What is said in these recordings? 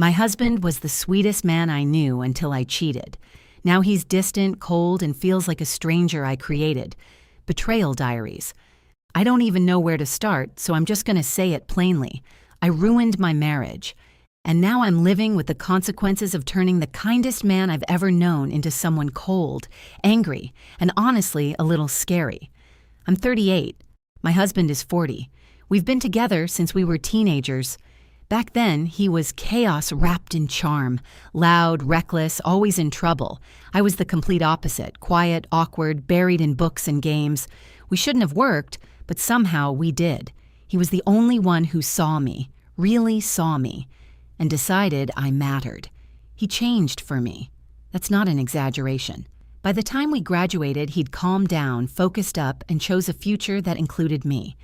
My husband was the sweetest man I knew until I cheated. Now he's distant, cold, and feels like a stranger I created. Betrayal diaries. I don't even know where to start, so I'm just gonna say it plainly. I ruined my marriage. And now I'm living with the consequences of turning the kindest man I've ever known into someone cold, angry, and honestly a little scary. I'm 38. My husband is 40. We've been together since we were teenagers. Back then, he was chaos wrapped in charm, loud, reckless, always in trouble. I was the complete opposite, quiet, awkward, buried in books and games. We shouldn't have worked, but somehow we did. He was the only one who saw me, really saw me, and decided I mattered. He changed for me. That's not an exaggeration. By the time we graduated, he'd calmed down, focused up, and chose a future that included me.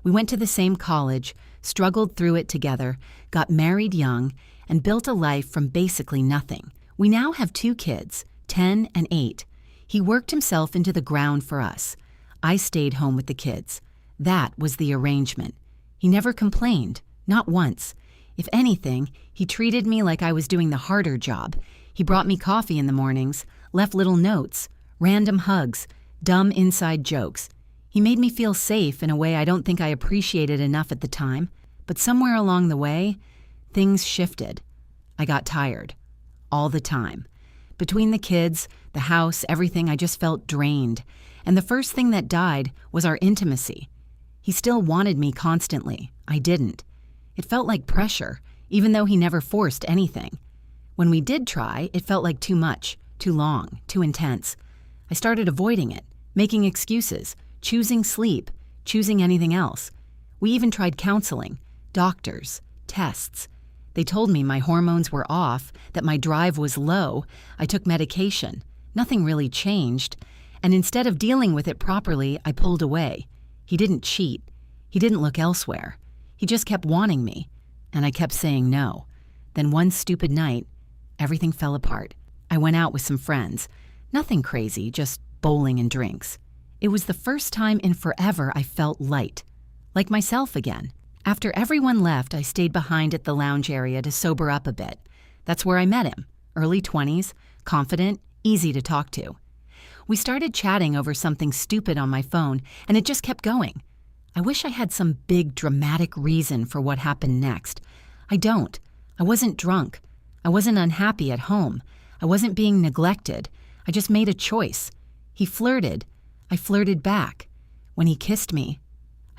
We went to the same college, struggled through it together, got married young, and built a life from basically nothing. We now have 2 kids, 10 and 8. He worked himself into the ground for us. I stayed home with the kids. That was the arrangement. He never complained, not once. If anything, he treated me like I was doing the harder job. He brought me coffee in the mornings, left little notes, random hugs, dumb inside jokes. He made me feel safe in a way I don't think I appreciated enough at the time. But somewhere along the way, things shifted. I got tired. All the time. Between the kids, the house, everything, I just felt drained. And the first thing that died was our intimacy. He still wanted me constantly. I didn't. It felt like pressure, even though he never forced anything. When we did try, it felt like too much, too long, too intense. I started avoiding it, making excuses, choosing sleep, choosing anything else. We even tried counseling, doctors, tests. They told me my hormones were off, that my drive was low. I took medication. Nothing really changed. And instead of dealing with it properly, I pulled away. He didn't cheat. He didn't look elsewhere. He just kept wanting me, and I kept saying no. Then one stupid night, everything fell apart. I went out with some friends. Nothing crazy, just bowling and drinks. It was the first time in forever I felt light, like myself again. After everyone left, I stayed behind at the lounge area to sober up a bit. That's where I met him, early 20s, confident, easy to talk to. We started chatting over something stupid on my phone, and it just kept going. I wish I had some big, dramatic reason for what happened next. I don't. I wasn't drunk. I wasn't unhappy at home. I wasn't being neglected. I just made a choice. He flirted. I flirted back. When he kissed me,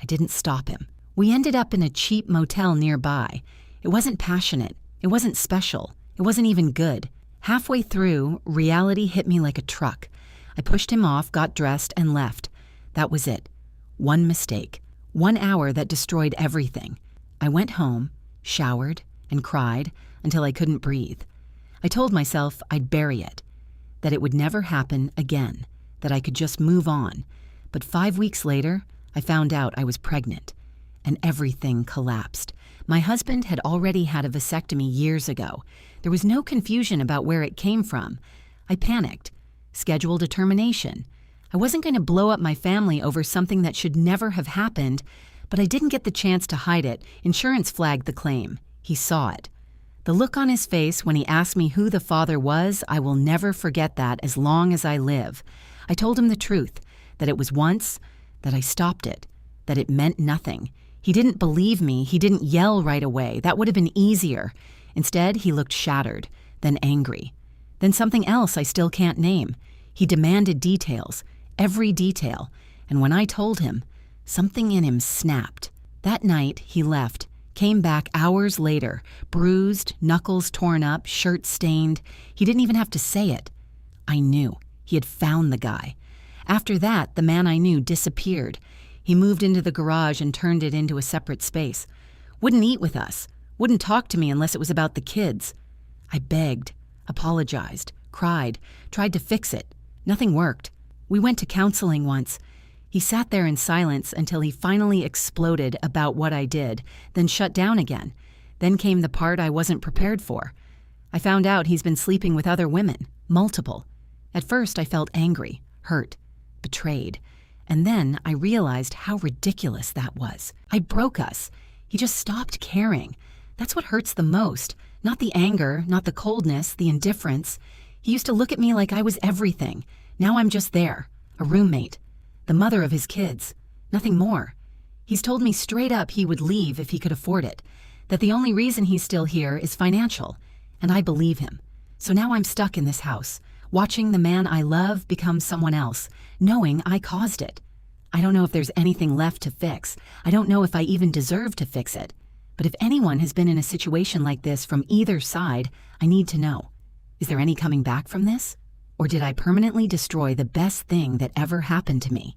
I didn't stop him. We ended up in a cheap motel nearby. It wasn't passionate. It wasn't special. It wasn't even good. Halfway through, reality hit me like a truck. I pushed him off, got dressed, and left. That was it. One mistake. 1 hour that destroyed everything. I went home, showered, and cried until I couldn't breathe. I told myself I'd bury it, that it would never happen again, that I could just move on. But 5 weeks later, I found out I was pregnant, and everything collapsed. My husband had already had a vasectomy years ago. There was no confusion about where it came from. I panicked, scheduled a termination. I wasn't going to blow up my family over something that should never have happened, but I didn't get the chance to hide it. Insurance flagged the claim. He saw it. The look on his face when he asked me who the father was, I will never forget that as long as I live. I told him the truth, that it was once, that I stopped it, that it meant nothing. He didn't believe me. He didn't yell right away. That would have been easier. Instead, he looked shattered, then angry. Then something else I still can't name. He demanded details, every detail, and when I told him, something in him snapped. That night, he left, came back hours later, bruised, knuckles torn up, shirt stained. He didn't even have to say it. I knew. He had found the guy. After that, the man I knew disappeared. He moved into the garage and turned it into a separate space. Wouldn't eat with us. Wouldn't talk to me unless it was about the kids. I begged, apologized, cried, tried to fix it. Nothing worked. We went to counseling once. He sat there in silence until he finally exploded about what I did, then shut down again. Then came the part I wasn't prepared for. I found out he's been sleeping with other women, multiple. At first I felt angry, hurt, betrayed. And then I realized how ridiculous that was. I broke us. He just stopped caring. That's what hurts the most, Not the anger, not the coldness, the indifference. He used to look at me like I was everything. Now I'm just there, a roommate, the mother of his kids, nothing more. He's told me straight up he would leave if he could afford it, that the only reason he's still here is financial, and I believe him. So now I'm stuck in this house, watching the man I love become someone else, knowing I caused it. I don't know if there's anything left to fix. I don't know if I even deserve to fix it. But if anyone has been in a situation like this from either side, I need to know. Is there any coming back from this? Or did I permanently destroy the best thing that ever happened to me?